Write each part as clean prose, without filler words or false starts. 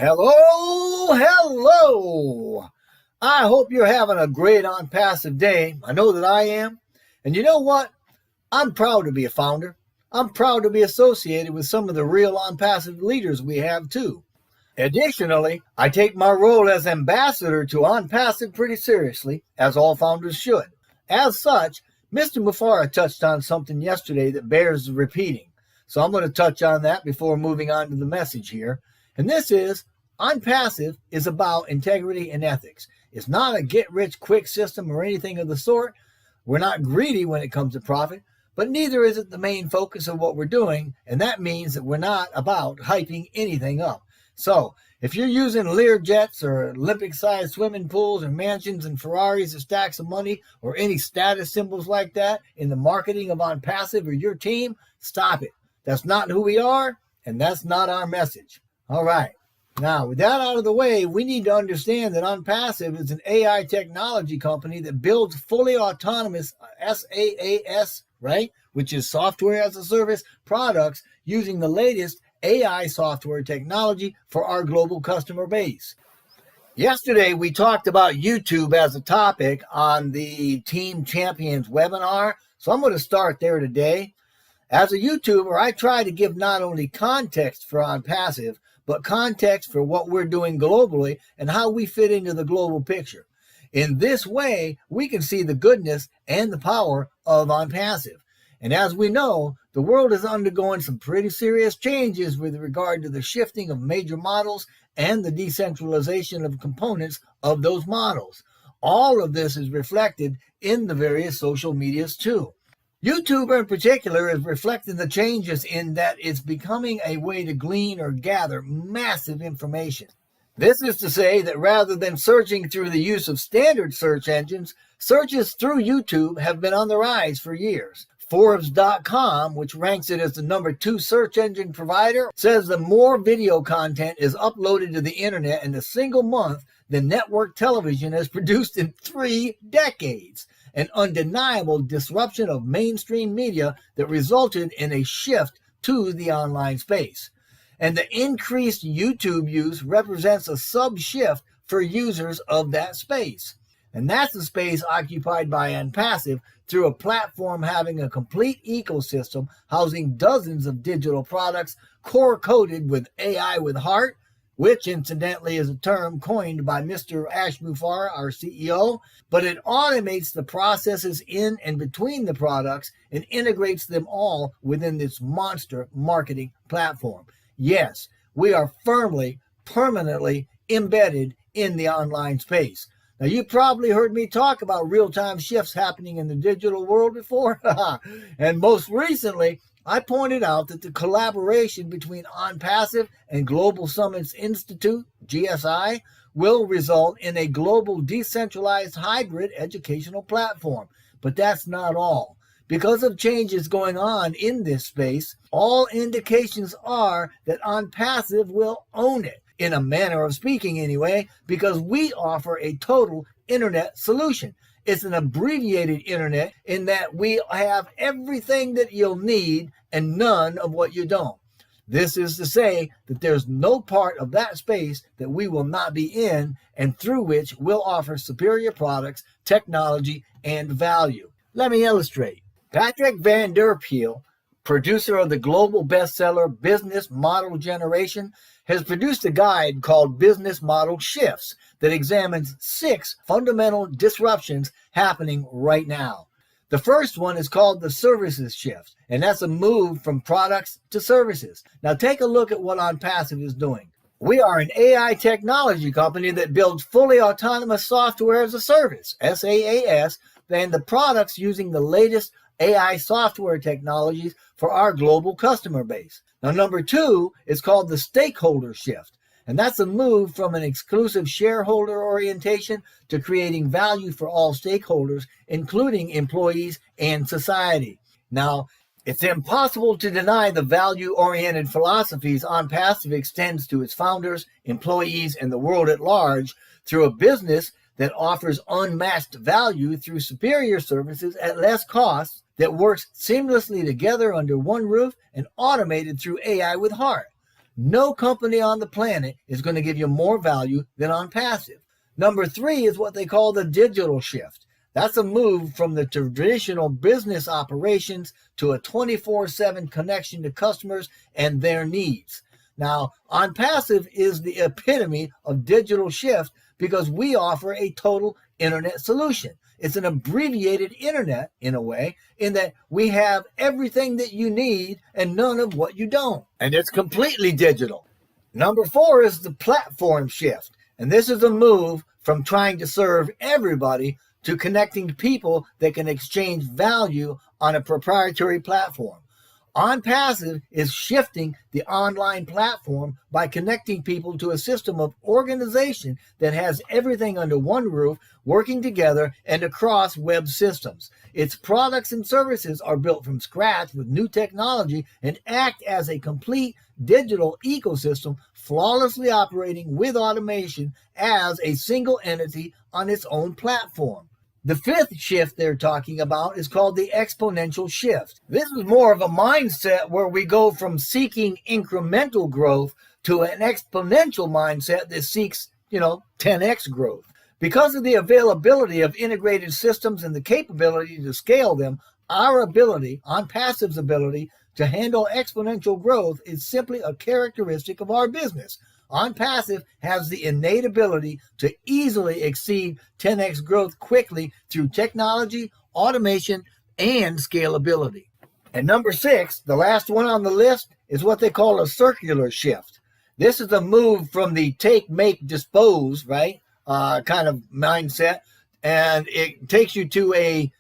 Hello. I hope you're having a great OnPassive day. I know that I am. And you know what? I'm proud to be a founder. I'm proud to be associated with some of the real OnPassive leaders we have too. Additionally, I take my role as ambassador to OnPassive pretty seriously, as all founders should. As such, Mr. Mufara touched on something yesterday that bears repeating. So I'm going to touch on that before moving on to the message here. And this is, OnPassive is about integrity and ethics. It's not a get-rich-quick system or anything of the sort. We're not greedy when it comes to profit, but neither is it the main focus of what we're doing, and that means that we're not about hyping anything up. So, if you're using Learjets or Olympic-sized swimming pools or mansions and Ferraris or stacks of money or any status symbols like that in the marketing of OnPassive or your team, stop it. That's not who we are, and that's not our message. All right. Now, with that out of the way, we need to understand that OnPassive is an AI technology company that builds fully autonomous SaaS, right, which is software as a service products using the latest AI software technology for our global customer base. Yesterday, we talked about YouTube as a topic on the Team Champions webinar, so I'm going to start there today. As a YouTuber, I try to give not only context for OnPassive, but context for what we're doing globally and how we fit into the global picture. In this way, we can see the goodness and the power of OnPassive. And as we know, the world is undergoing some pretty serious changes with regard to the shifting of major models and the decentralization of components of those models. All of this is reflected in the various social medias too. YouTube in particular is reflecting the changes in that it's becoming a way to glean or gather massive information. This is to say that rather than searching through the use of standard search engines, searches through YouTube have been on the rise for years. Forbes.com, which ranks it as the #2 search engine provider, says that more video content is uploaded to the internet in a single month than network television has produced in 3 decades. An undeniable disruption of mainstream media that resulted in a shift to the online space. And the increased YouTube use represents a sub-shift for users of that space. And that's the space occupied by OnPassive through a platform having a complete ecosystem housing dozens of digital products core-coded with AI with heart, which incidentally is a term coined by Mr. Ash Mufara, our CEO, but it automates the processes in and between the products and integrates them all within this monster marketing platform. Yes, we are firmly, permanently embedded in the online space. Now, you probably heard me talk about real-time shifts happening in the digital world before, and most recently, I pointed out that the collaboration between OnPassive and Global Summits Institute, GSI, will result in a global decentralized hybrid educational platform. But that's not all. Because of changes going on in this space, all indications are that OnPassive will own it, in a manner of speaking anyway, because we offer a total internet solution. It's an abbreviated internet in that we have everything that you'll need and none of what you don't. This is to say that there's no part of that space that we will not be in and through which we'll offer superior products, technology, and value. Let me illustrate. Patrick Van Der Peel, producer of the global bestseller Business Model Generation, has produced a guide called Business Model Shifts that examines 6 fundamental disruptions happening right now. The first one is called the services shift, and that's a move from products to services. Now take a look at what OnPassive is doing. We are an AI technology company that builds fully autonomous software as a service, SaaS, and the products using the latest AI software technologies for our global customer base. Now, #2 is called the stakeholder shift, and that's a move from an exclusive shareholder orientation to creating value for all stakeholders, including employees and society. Now, it's impossible to deny the value-oriented philosophies OnPassive extends to its founders, employees, and the world at large through a business that offers unmatched value through superior services at less cost, that works seamlessly together under one roof and automated through AI with heart. No company on the planet is going to give you more value than OnPassive. Number 3 is what they call the digital shift. That's a move from the traditional business operations to a 24/7 connection to customers and their needs. Now, OnPassive is the epitome of digital shift because we offer a total internet solution. It's an abbreviated internet in a way, in that we have everything that you need and none of what you don't. And it's completely digital. Number 4 is the platform shift. And this is a move from trying to serve everybody to connecting people that can exchange value on a proprietary platform. OnPassive is shifting the online platform by connecting people to a system of organization that has everything under one roof, working together and across web systems. Its products and services are built from scratch with new technology and act as a complete digital ecosystem, flawlessly operating with automation as a single entity on its own platform. The 5th shift they're talking about is called the exponential shift. This is more of a mindset where we go from seeking incremental growth to an exponential mindset that seeks, 10x growth. Because of the availability of integrated systems and the capability to scale them, our ability, OnPassive's ability, to handle exponential growth is simply a characteristic of our business. OnPassive has the innate ability to easily exceed 10x growth quickly through technology, automation, and scalability. And number 6, the last one on the list, is what they call a circular shift. This is a move from the take, make, dispose, right, kind of mindset, and it takes you to a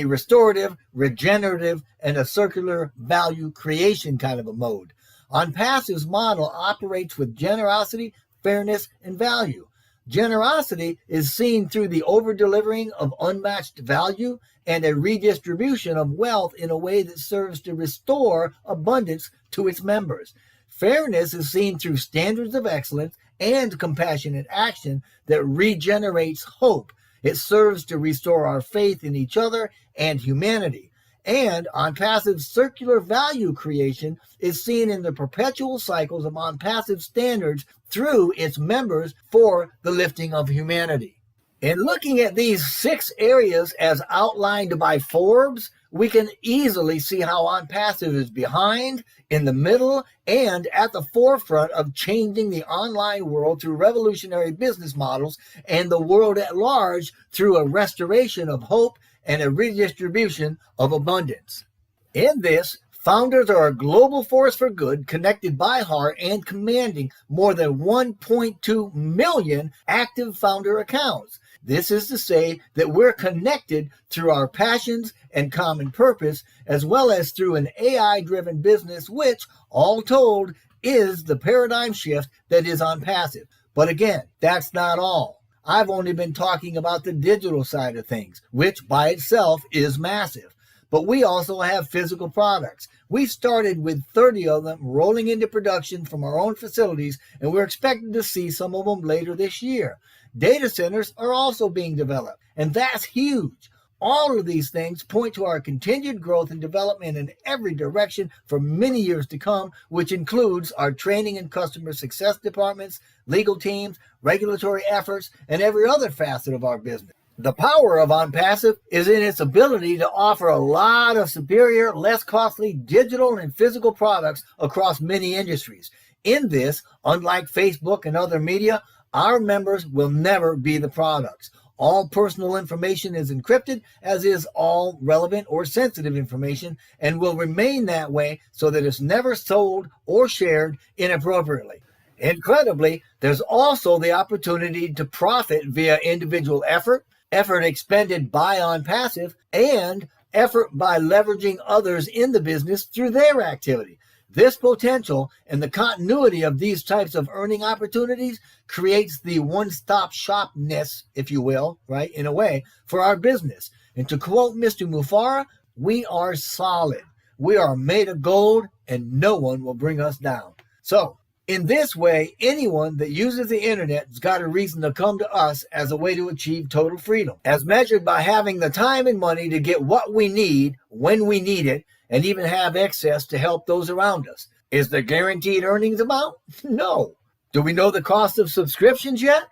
restorative, regenerative, and a circular value creation kind of a mode. OnPassive's model operates with generosity, fairness, and value. Generosity is seen through the over-delivering of unmatched value and a redistribution of wealth in a way that serves to restore abundance to its members. Fairness is seen through standards of excellence and compassionate action that regenerates hope. It serves to restore our faith in each other and humanity. And OnPassive's circular value creation is seen in the perpetual cycles of OnPassive standards through its members for the lifting of humanity. In looking at these 6 areas as outlined by Forbes, we can easily see how OnPassive is behind, in the middle, and at the forefront of changing the online world through revolutionary business models and the world at large through a restoration of hope and a redistribution of abundance. In this, founders are a global force for good, connected by heart and commanding more than 1.2 million active founder accounts. This is to say that we're connected through our passions and common purpose, as well as through an AI-driven business, which, all told, is the paradigm shift that is OnPassive. But again, that's not all. I've only been talking about the digital side of things, which by itself is massive. But we also have physical products. We started with 30 of them rolling into production from our own facilities, and we're expecting to see some of them later this year. Data centers are also being developed, and that's huge. All of these things point to our continued growth and development in every direction for many years to come, which includes our training and customer success departments, legal teams, regulatory efforts, and every other facet of our business. The power of OnPassive is in its ability to offer a lot of superior, less costly digital and physical products across many industries. In this, unlike Facebook and other media, our members will never be the products. All personal information is encrypted, as is all relevant or sensitive information, and will remain that way so that it's never sold or shared inappropriately. Incredibly, there's also the opportunity to profit via individual effort expended by OnPassive, and effort by leveraging others in the business through their activity. This potential and the continuity of these types of earning opportunities creates the one-stop shopness, if you will, right, in a way, for our business. And to quote Mr. Mufara, we are solid. We are made of gold, and no one will bring us down. So, in this way, anyone that uses the internet has got a reason to come to us as a way to achieve total freedom, as measured by having the time and money to get what we need when we need it, and even have excess to help those around us. Is there guaranteed earnings amount? No. Do we know the cost of subscriptions yet?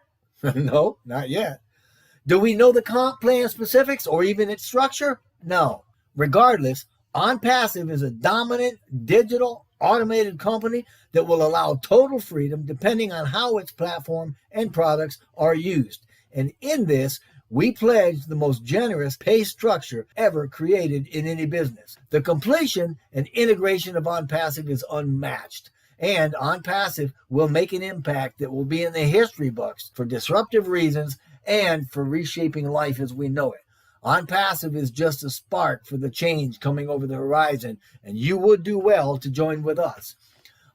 No, not yet. Do we know the comp plan specifics or even its structure? No. Regardless, OnPassive is a dominant digital automated company that will allow total freedom depending on how its platform and products are used. And in this, we pledge the most generous pay structure ever created in any business. The completion and integration of OnPassive is unmatched. And OnPassive will make an impact that will be in the history books for disruptive reasons and for reshaping life as we know it. OnPassive is just a spark for the change coming over the horizon, and you would do well to join with us.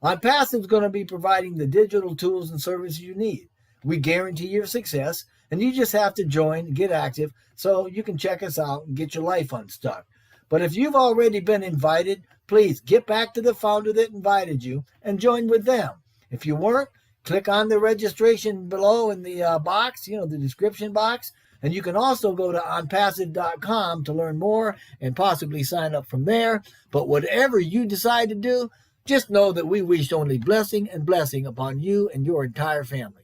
OnPassive is going to be providing the digital tools and services you need. We guarantee your success, and you just have to join, get active, so you can check us out and get your life unstuck. But if you've already been invited, please get back to the founder that invited you and join with them. If you weren't, click on the registration below in the box, the description box. And you can also go to onpassive.com to learn more and possibly sign up from there. But whatever you decide to do, just know that we wish only blessing and blessing upon you and your entire family.